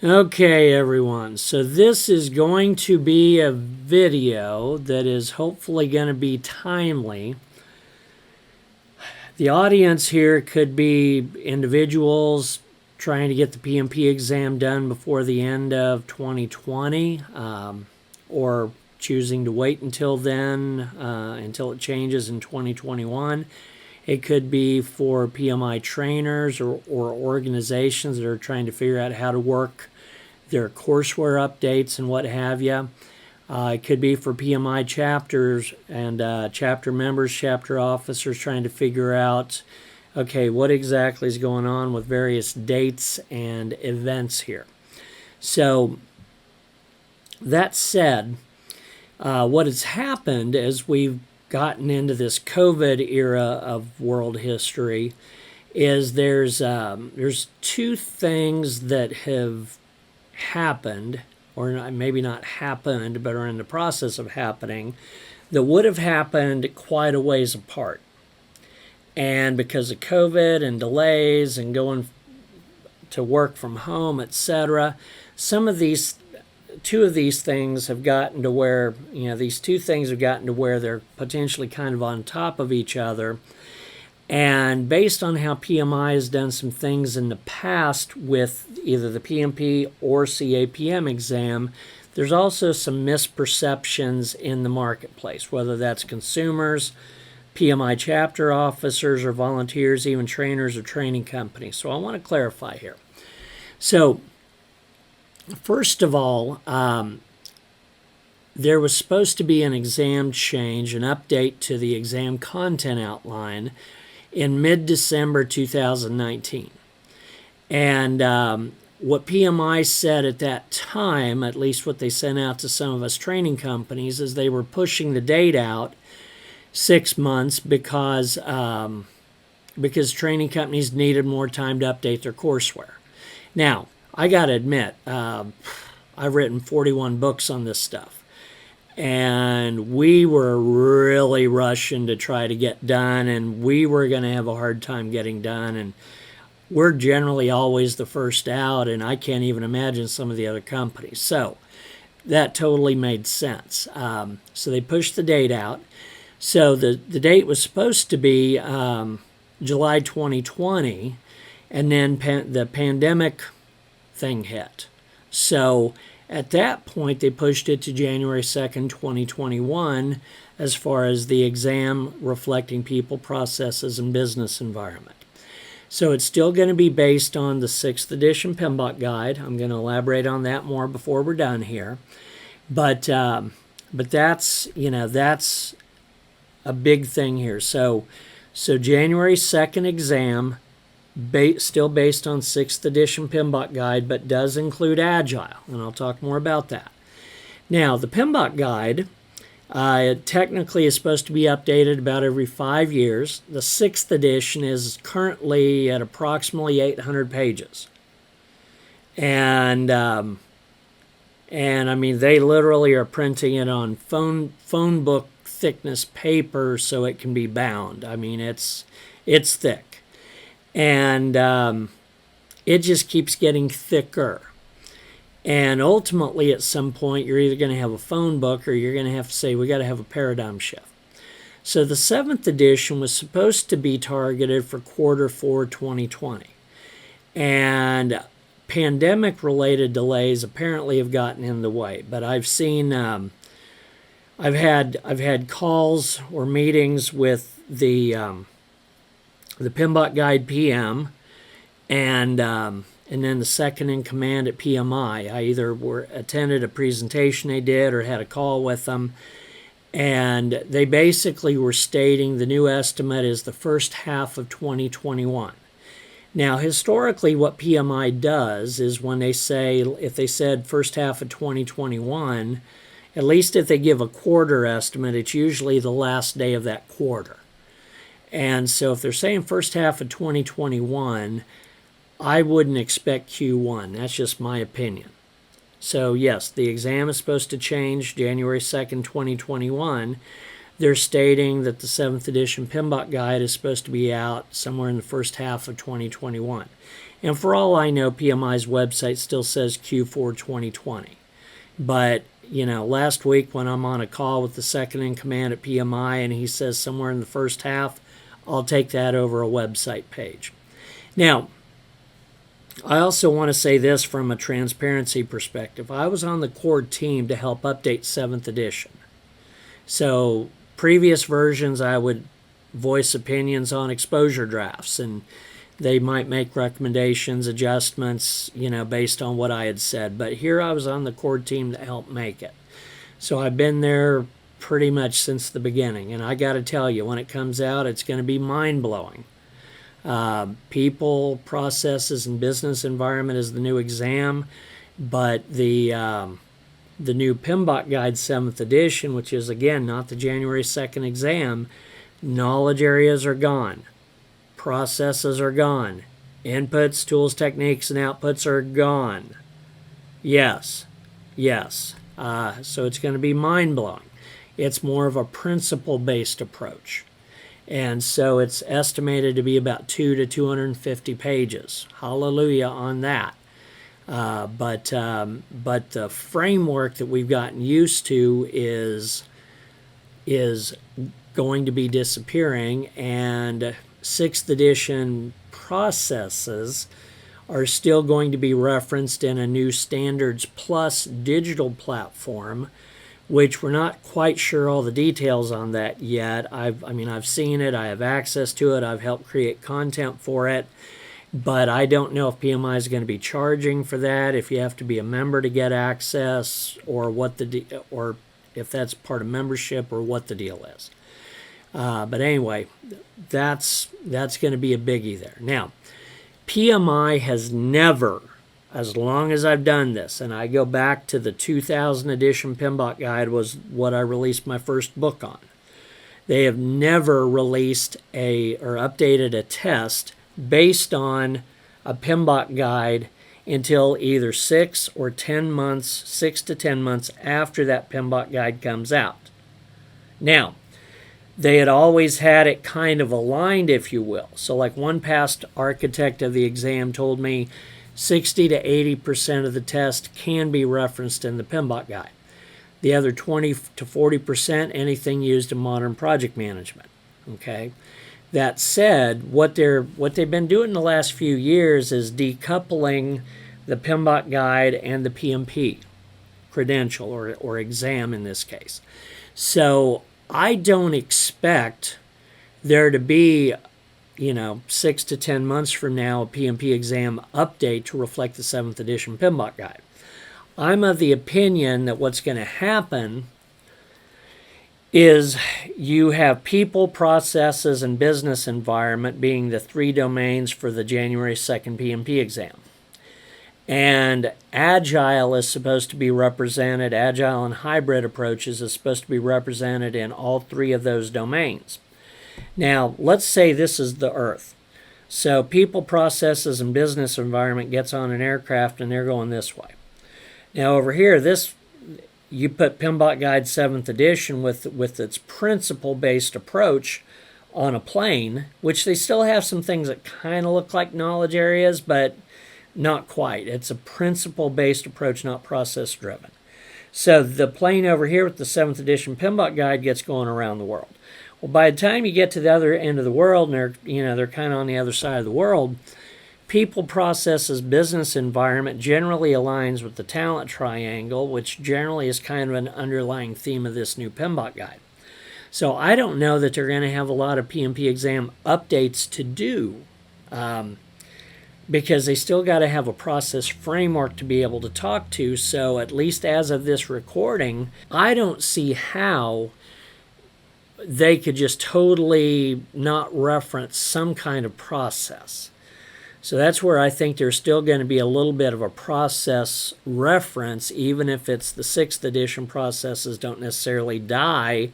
Okay, everyone, so this is going to be a video that is hopefully going to be timely. The audience here could be individuals trying to get the PMP exam done before the end of 2020, or choosing to wait until then, until it changes in 2021. It could be for PMI trainers or organizations that are trying to figure out how to work their courseware updates and what have you. It could be for PMI chapters and chapter members, chapter officers trying to figure out, okay, what exactly is going on with various dates and events here. So that said, what has happened as we've gotten into this COVID era of world history is there's two things that have happened, or maybe not happened, but are in the process of happening, that would have happened quite a ways apart. And because of COVID and delays and going to work from home, etc., two of these things have gotten to where, these two things have gotten to where they're potentially kind of on top of each other. And based on how PMI has done some things in the past with either the PMP or CAPM exam, there's also some misperceptions in the marketplace, whether that's consumers, PMI chapter officers, or volunteers, even trainers or training companies. So I want to clarify here. So first of all, there was supposed to be an exam change, an update to the exam content outline in mid-December 2019. And what PMI said at that time, at least what they sent out to some of us training companies, is they were pushing the date out 6 months because training companies needed more time to update their courseware. Now, I got to admit, I've written 41 books on this stuff. And we were really rushing to try to get done, and we were going to have a hard time getting done. And we're generally always the first out, and I can't even imagine some of the other companies. So that totally made sense. So they pushed the date out. So the date was supposed to be July 2020, and then the pandemic thing hit. So at that point, they pushed it to January 2nd, 2021, as far as the exam reflecting people, processes, and business environment. So it's still going to be based on the 6th edition PMBOK guide. I'm going to elaborate on that more before we're done here. But that's, that's a big thing here. So January 2nd exam, still based on 6th edition PMBOK guide, but does include Agile, and I'll talk more about that. Now, the PMBOK guide technically is supposed to be updated about every 5 years. The 6th edition is currently at approximately 800 pages. And I mean, they literally are printing it on phone book thickness paper so it can be bound. I mean, it's thick. And it just keeps getting thicker. And ultimately, at some point, you're either going to have a phone book or you're going to have to say, we got to have a paradigm shift. So the 7th edition was supposed to be targeted for Q4 2020. And pandemic-related delays apparently have gotten in the way. But I've seen, I've had calls or meetings with the PMBOK guide PM, and then the second in command at PMI. I either attended a presentation they did or had a call with them, and they basically were stating the new estimate is the first half of 2021. Now, historically, what PMI does is when they say, if they said first half of 2021, at least if they give a quarter estimate, it's usually the last day of that quarter. And so if they're saying first half of 2021, I wouldn't expect Q1. That's just my opinion. So yes, the exam is supposed to change January 2nd, 2021. they're stating that the 7th edition PMBOK guide is supposed to be out somewhere in the first half of 2021. And for all I know, PMI's website still says Q4 2020. But, last week when I'm on a call with the second in command at PMI and he says somewhere in the first half, I'll take that over a website page. Now, I also want to say this from a transparency perspective. I was on the core team to help update 7th edition. So previous versions, I would voice opinions on exposure drafts, and they might make recommendations, adjustments, based on what I had said. But here I was on the core team to help make it. So I've been there pretty much since the beginning. And I got to tell you, when it comes out, it's going to be mind-blowing. People, processes, and business environment is the new exam, but the new PMBOK Guide 7th edition, which is, again, not the January 2nd exam, knowledge areas are gone. Processes are gone. Inputs, tools, techniques, and outputs are gone. Yes. So it's going to be mind-blowing. It's more of a principle-based approach. And so it's estimated to be about 2 to 250 pages. Hallelujah on that. But the framework that we've gotten used to is going to be disappearing, and 6th edition processes are still going to be referenced in a new Standards Plus digital platform, which we're not quite sure all the details on that yet. I've seen it, I have access to it, I've helped create content for it, but I don't know if PMI is going to be charging for that, if you have to be a member to get access, or or if that's part of membership, or what the deal is. But anyway, that's going to be a biggie there. Now, PMI has never, as long as I've done this, and I go back to the 2000 edition PMBOK guide was what I released my first book on. They have never released or updated a test based on a PMBOK guide until either 6 to 10 months after that PMBOK guide comes out. Now, they had always had it kind of aligned, if you will. So like one past architect of the exam told me 60 to 80% of the test can be referenced in the PMBOK guide. The other 20 to 40%, anything used in modern project management. Okay. That said, what they've been doing the last few years is decoupling the PMBOK guide and the PMP credential or exam in this case. So I don't expect there to be 6 to 10 months from now, a PMP exam update to reflect the 7th edition PMBOK guide. I'm of the opinion that what's going to happen is you have people, processes, and business environment being the 3 domains for the January 2nd PMP exam. And Agile is supposed to be represented, Agile and hybrid approaches is supposed to be represented in all 3 of those domains. Now, let's say this is the Earth. So people, processes, and business environment gets on an aircraft and they're going this way. Now over here, you put PMBOK Guide 7th edition with its principle-based approach on a plane, which they still have some things that kind of look like knowledge areas, but not quite. It's a principle-based approach, not process-driven. So the plane over here with the 7th edition PMBOK Guide gets going around the world. Well, by the time you get to the other end of the world, and they're kind of on the other side of the world, people, processes, business environment generally aligns with the talent triangle, which generally is kind of an underlying theme of this new PMBOK guide. So I don't know that they're going to have a lot of PMP exam updates to do because they still got to have a process framework to be able to talk to. So at least as of this recording, I don't see how they could just totally not reference some kind of process. So that's where I think there's still going to be a little bit of a process reference, even if it's the 6th edition processes don't necessarily die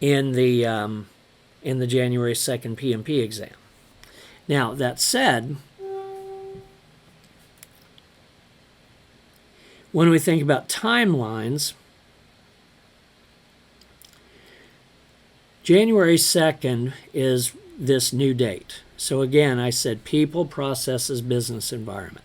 in the January 2nd PMP exam. Now, that said, when we think about timelines, January 2nd is this new date. So again, I said people, processes, business environment.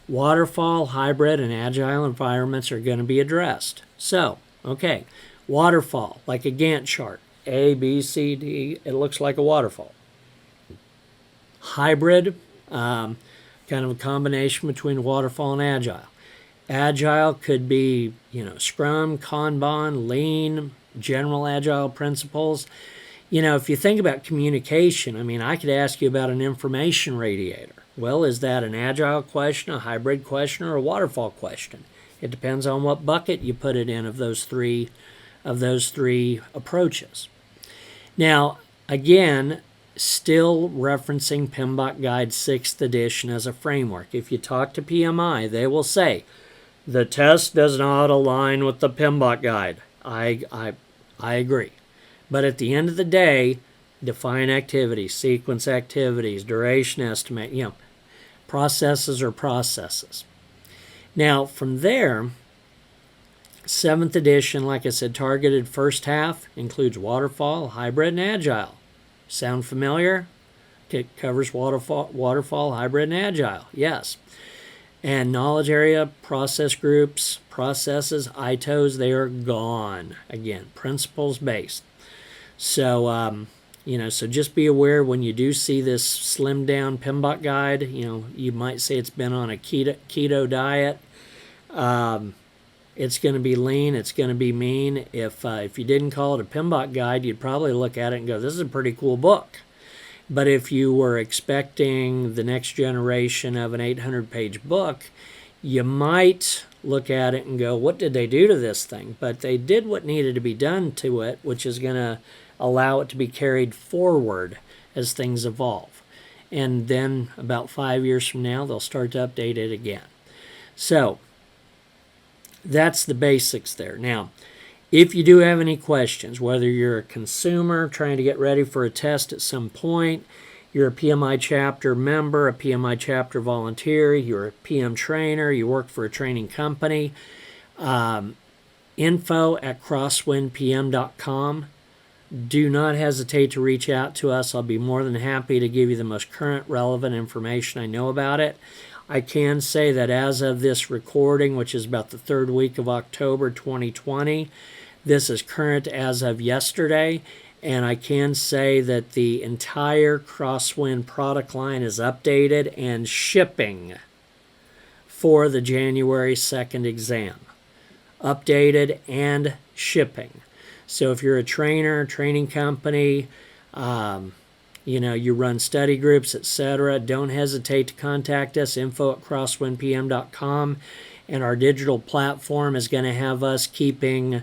Waterfall, hybrid, and agile environments are going to be addressed. So, okay, waterfall, like a Gantt chart. A, B, C, D, it looks like a waterfall. Hybrid, kind of a combination between waterfall and agile. Agile could be, Scrum, Kanban, Lean, general agile principles. If you think about communication, I could ask you about an information radiator. Well, is that an agile question, a hybrid question, or a waterfall question? It depends on what bucket you put it in of those three approaches. Now, again, still referencing PMBOK Guide 6th edition as a framework. If you talk to PMI, they will say, the test does not align with the PMBOK Guide. I agree. But at the end of the day, define activities, sequence activities, duration estimate, processes are processes. Now, from there, 7th edition, like I said, targeted first half, includes waterfall, hybrid, and agile. Sound familiar? It covers waterfall, hybrid, and agile. Yes. And knowledge area, process groups, processes, ITOs, they are gone. Again, principles based. So, so just be aware when you do see this slimmed down PMBOK guide, you might say it's been on a keto diet. It's going to be lean. It's going to be mean. If you didn't call it a PMBOK guide, you'd probably look at it and go, this is a pretty cool book. But if you were expecting the next generation of an 800-page book, you might look at it and go, what did they do to this thing? But they did what needed to be done to it, which is going to allow it to be carried forward as things evolve. And then about 5 years from now, they'll start to update it again. So that's the basics there. Now, if you do have any questions, whether you're a consumer trying to get ready for a test at some point, you're a PMI chapter member, a PMI chapter volunteer, you're a PM trainer, you work for a training company, info@crosswindpm.com. Do not hesitate to reach out to us. I'll be more than happy to give you the most current, relevant information I know about it. I can say that as of this recording, which is about the 3rd week of October 2020, this is current as of yesterday, and I can say that the entire Crosswind product line is updated and shipping for the January 2nd exam. Updated and shipping. So if you're a trainer, training company, you run study groups, etc., don't hesitate to contact us, info@crosswindpm.com, and our digital platform is going to have us keeping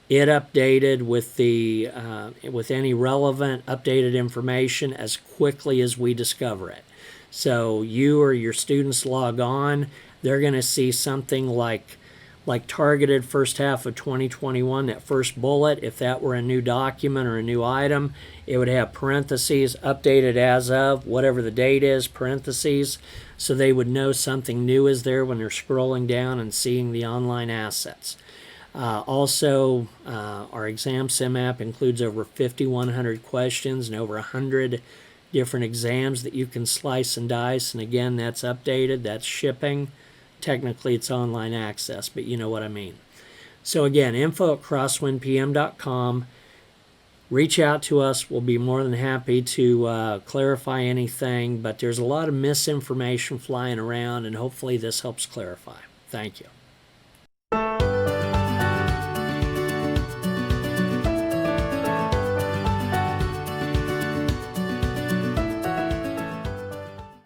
it updated with with any relevant updated information as quickly as we discover it. So you or your students log on, they're going to see something like targeted first half of 2021, that first bullet. If that were a new document or a new item, it would have parentheses, updated as of, whatever the date is, parentheses, so they would know something new is there when they're scrolling down and seeing the online assets. Also, our exam sim app includes over 5,100 questions and over 100 different exams that you can slice and dice. And again, that's updated, that's shipping. Technically, it's online access, but you know what I mean. So again, info@crosswindpm.com. Reach out to us. We'll be more than happy to clarify anything, but there's a lot of misinformation flying around, and hopefully this helps clarify. Thank you.